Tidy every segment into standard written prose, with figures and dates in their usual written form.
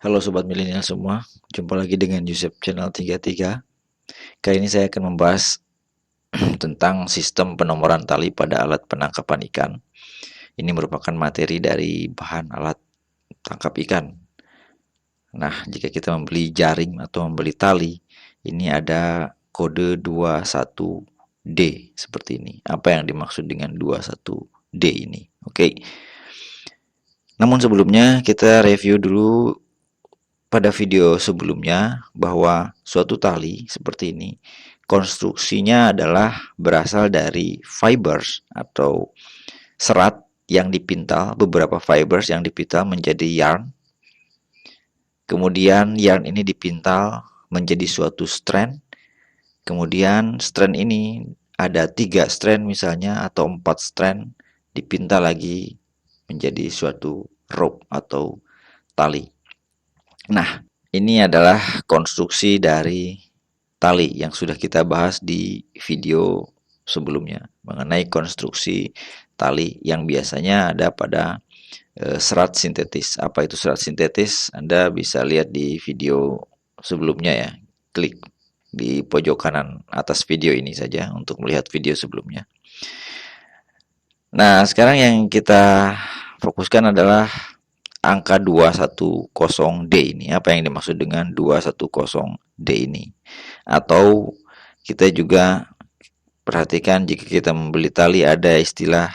Halo Sobat Milenial semua, jumpa lagi dengan Yusuf Channel 33. Kali ini saya akan membahas tentang sistem penomoran tali pada alat penangkapan ikan. Ini merupakan materi dari bahan alat tangkap ikan. Nah, jika kita membeli jaring atau membeli tali, ini ada kode 21D seperti ini. Apa yang dimaksud dengan 21D ini? Oke. Namun sebelumnya kita review dulu pada video sebelumnya bahwa suatu tali seperti ini konstruksinya adalah berasal dari fibers atau serat yang dipintal, beberapa fibers yang dipintal menjadi yarn. Kemudian yarn ini dipintal menjadi suatu strand. Kemudian strand ini ada 3 strand misalnya atau 4 strand dipintal lagi menjadi suatu rope atau tali. Nah, ini adalah konstruksi dari tali yang sudah kita bahas di video sebelumnya mengenai konstruksi tali yang biasanya ada pada serat sintetis. Apa itu serat sintetis? Anda bisa lihat di video sebelumnya ya. Klik di pojok kanan atas video ini saja untuk melihat video sebelumnya. Nah, sekarang yang kita fokuskan adalah angka 210D ini. Apa yang dimaksud dengan 210D ini? Atau kita juga perhatikan jika kita membeli tali ada istilah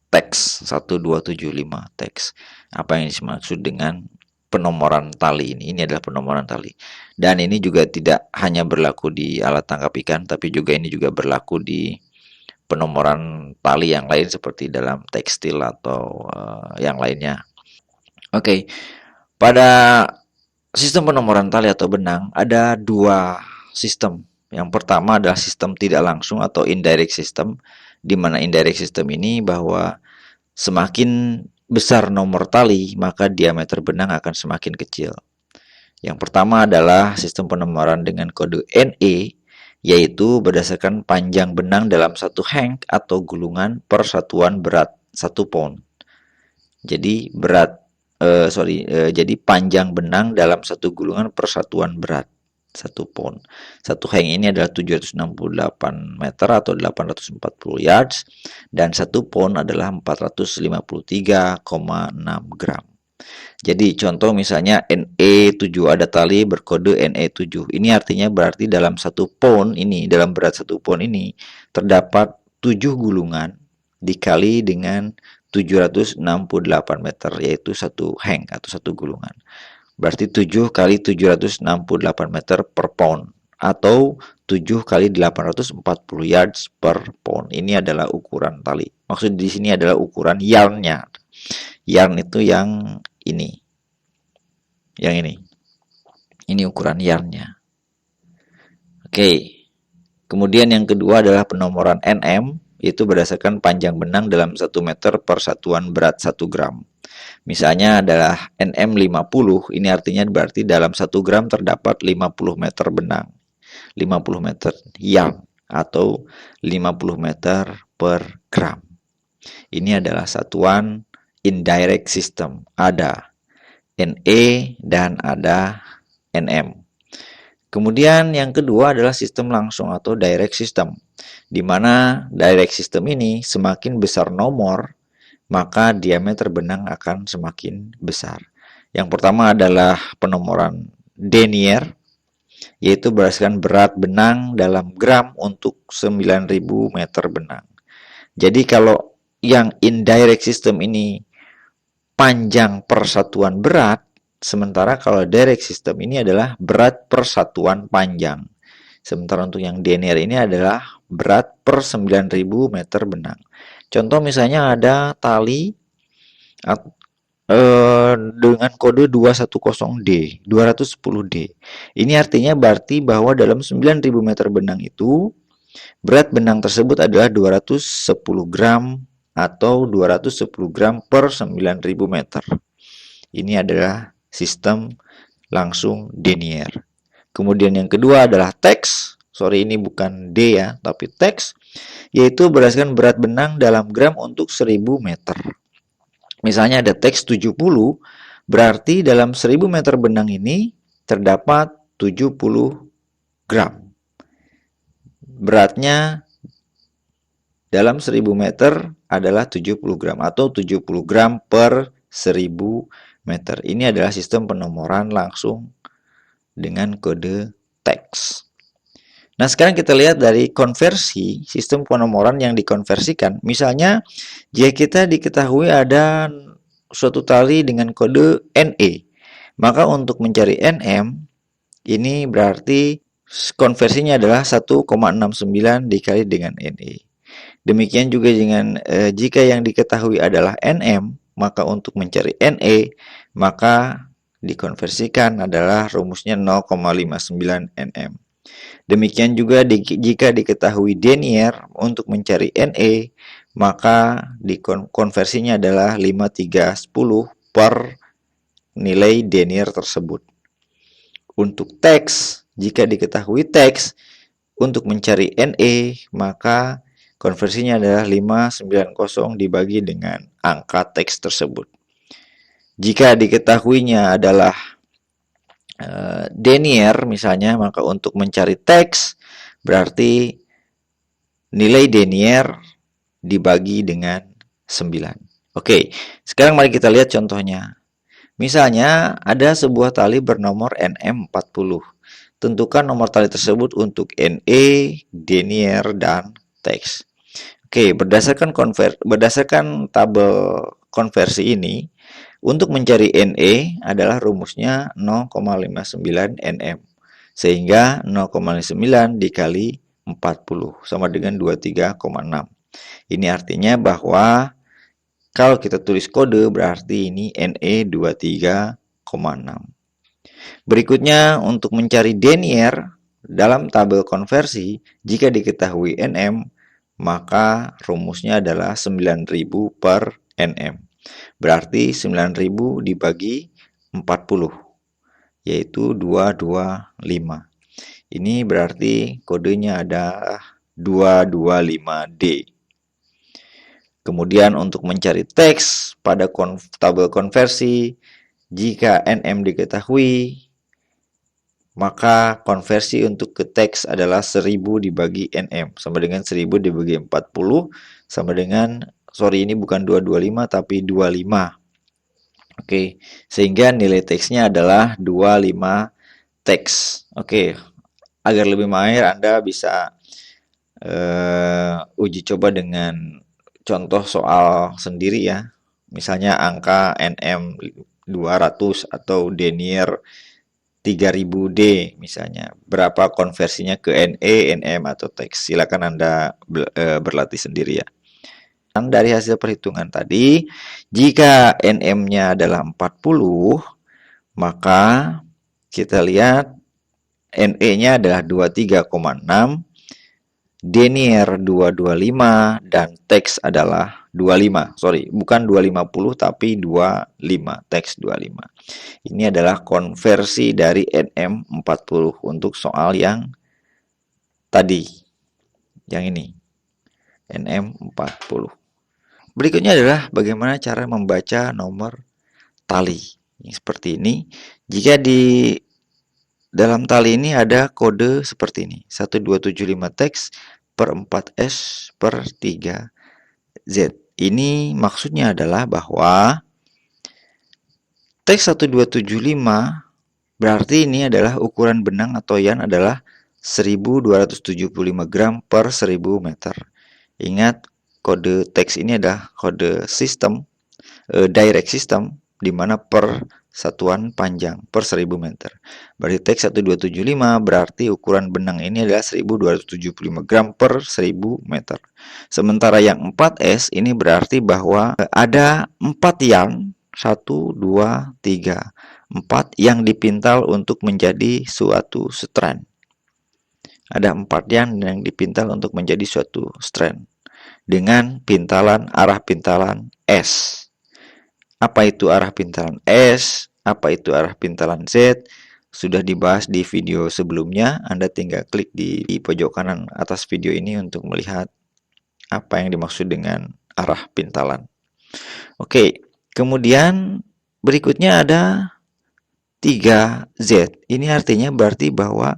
teks 1275 teks. Apa yang dimaksud dengan penomoran tali ini? Ini adalah penomoran tali. Dan ini juga tidak hanya berlaku di alat tangkap ikan, tapi juga ini juga berlaku di penomoran tali yang lain seperti dalam tekstil atau yang lainnya. Oke, pada sistem penomoran tali atau benang ada dua sistem. Yang pertama adalah sistem tidak langsung atau indirect system, di mana indirect system ini bahwa semakin besar nomor tali, maka diameter benang akan semakin kecil. Yang pertama adalah sistem penomoran dengan kode NE, yaitu berdasarkan panjang benang dalam satu hank atau gulungan per satuan berat 1 pound. Jadi jadi panjang benang dalam satu gulungan per satuan berat 1 pound. Satu hank ini adalah 768 meter atau 840 yards dan 1 pound adalah 453,6 gram. Jadi contoh misalnya NE7 ada tali berkode NE7. Ini artinya berarti dalam 1 pound ini, dalam berat 1 pound ini terdapat 7 gulungan dikali dengan 768 meter, yaitu satu hank atau satu gulungan. Berarti 7 kali 768 meter per pound atau 7 kali 840 yards per pound. Ini adalah ukuran tali. Maksud di sini adalah ukuran yarnnya. Yarn itu yang ini. Yang ini. Ini ukuran yarnnya. Oke. Kemudian yang kedua adalah penomoran NM, yaitu berdasarkan panjang benang dalam 1 meter per satuan berat 1 gram. Misalnya adalah NM50, ini artinya berarti dalam 1 gram terdapat 50 meter benang. 50 meter yarn atau 50 meter per gram. Ini adalah satuan indirect system. Ada NE dan ada NM. Kemudian yang kedua adalah sistem langsung atau direct system, di mana direct system ini semakin besar nomor, maka diameter benang akan semakin besar. Yang pertama adalah penomoran denier, yaitu berdasarkan berat benang dalam gram untuk 9.000 meter benang. Jadi kalau yang indirect system ini panjang per satuan berat, sementara kalau direct system ini adalah berat per satuan panjang. Sementara untuk yang denier ini adalah berat per 9.000 meter benang. Contoh misalnya ada tali dengan kode 210D, 210D. Ini artinya berarti bahwa dalam 9.000 meter benang itu berat benang tersebut adalah 210 gram atau 210 gram per 9.000 meter. Ini adalah sistem langsung denier. Kemudian yang kedua adalah teks. Sorry, ini bukan D ya, tapi teks, yaitu berdasarkan berat benang dalam gram untuk 1000 meter. Misalnya ada teks 70, Berarti dalam 1000 meter benang ini terdapat 70 gram. Beratnya dalam 1000 meter adalah 70 gram atau 70 gram per 1000 meter. Ini adalah sistem penomoran langsung dengan kode teks. Nah, sekarang kita lihat dari konversi sistem penomoran yang dikonversikan. Misalnya, jika kita diketahui ada suatu tali dengan kode NE, maka untuk mencari NM, ini berarti konversinya adalah 1,69 dikali dengan NE. Demikian juga dengan jika yang diketahui adalah NM, maka untuk mencari NE, maka dikonversikan adalah rumusnya 0,59 nm. Demikian juga jika diketahui denier untuk mencari NE, maka konversinya adalah 5310 per nilai denier tersebut. Untuk teks, jika diketahui teks untuk mencari NE, maka konversinya adalah 590 dibagi dengan angka teks tersebut. Jika diketahuinya adalah denier misalnya, maka untuk mencari teks berarti nilai denier dibagi dengan 9. Oke, sekarang mari kita lihat contohnya. Misalnya ada sebuah tali bernomor NM40. Tentukan nomor tali tersebut untuk NE, denier, dan teks. Oke, berdasarkan tabel konversi ini, untuk mencari NE adalah rumusnya 0,59 nm. Sehingga 0,9 dikali 40 sama dengan 23,6. Ini artinya bahwa kalau kita tulis kode berarti ini NE 23,6. Berikutnya untuk mencari denier dalam tabel konversi, jika diketahui NM, maka rumusnya adalah 9000 per nm. Berarti 9000 dibagi 40, yaitu 225. Ini berarti kodenya adalah 225D. Kemudian untuk mencari teks pada tabel konversi, jika NM diketahui, maka konversi untuk ke teks adalah 1000 dibagi NM, sama dengan 1000 dibagi 40, sama dengan, sorry ini bukan 225 tapi 25. Oke, sehingga nilai teksnya adalah 25 teks. Oke, agar lebih mahir Anda bisa uji coba dengan contoh soal sendiri ya. Misalnya angka NM 200 atau denier 3000D misalnya. Berapa konversinya ke NE, NM atau teks? Silakan Anda berlatih sendiri ya. Dari hasil perhitungan tadi, jika NM-nya adalah 40, maka kita lihat NE-nya adalah 23,6, denier 225, dan teks adalah 25. Sorry, bukan 250 tapi 25, teks 25. Ini adalah konversi dari NM40 untuk soal yang tadi. Yang ini. NM40. Berikutnya adalah bagaimana cara membaca nomor tali. Seperti ini. Jika di dalam tali ini ada kode seperti ini. 1275 teks per 4S per 3Z. Ini maksudnya adalah bahwa teks 1275 berarti ini adalah ukuran benang atau yarn adalah 1275 gram per 1000 meter. Ingat, kode teks ini adalah kode sistem, direct system, di mana per satuan panjang per 1000 meter. Berarti teks 1275 berarti ukuran benang ini adalah 1275 gram per 1000 meter. Sementara yang 4S ini berarti bahwa ada 4 yarn, 1, 2, 3, 4 yang dipintal untuk menjadi suatu strand. Ada 4 yarn yang dipintal untuk menjadi suatu strand dengan pintalan arah pintalan S. Apa itu arah pintalan S? Apa itu arah pintalan Z? Sudah dibahas di video sebelumnya. Anda tinggal klik di pojok kanan atas video ini untuk melihat apa yang dimaksud dengan arah pintalan. Oke, kemudian Berikutnya ada 3Z. Ini artinya berarti bahwa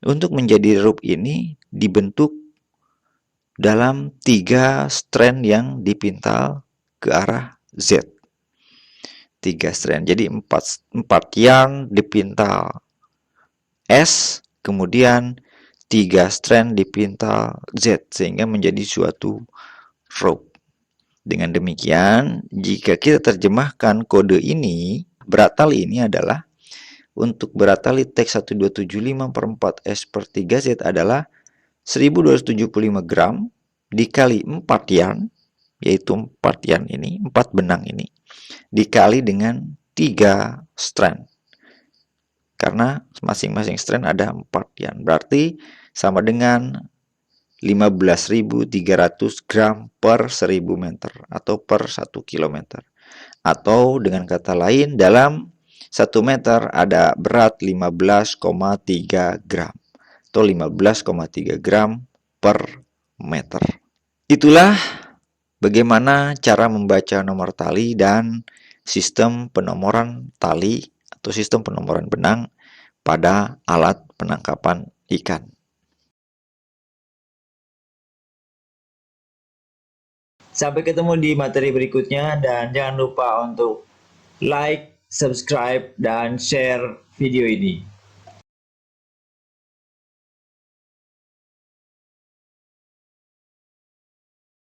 untuk menjadi rope ini dibentuk dalam 3 strand yang dipintal ke arah Z. 3 strand. Jadi 4 yarn dipintal S, kemudian 3 strand dipintal Z sehingga menjadi suatu rope. Dengan demikian, jika kita terjemahkan kode ini, berat tali ini adalah untuk berat tali TEK 12754S per 3Z adalah 1275 gram dikali 4 yarn, yaitu 4 yarn ini, 4 benang ini, dikali dengan 3 strand. Karena masing-masing strand ada 4 yarn, berarti sama dengan 15.300 gram per 1000 meter atau per 1 kilometer. Atau dengan kata lain, dalam 1 meter ada berat 15,3 gram atau 15,3 gram per meter. Itulah bagaimana cara membaca nomor tali dan sistem penomoran tali atau sistem penomoran benang pada alat penangkapan ikan. Sampai ketemu di materi berikutnya dan jangan lupa untuk like, subscribe, dan share video ini.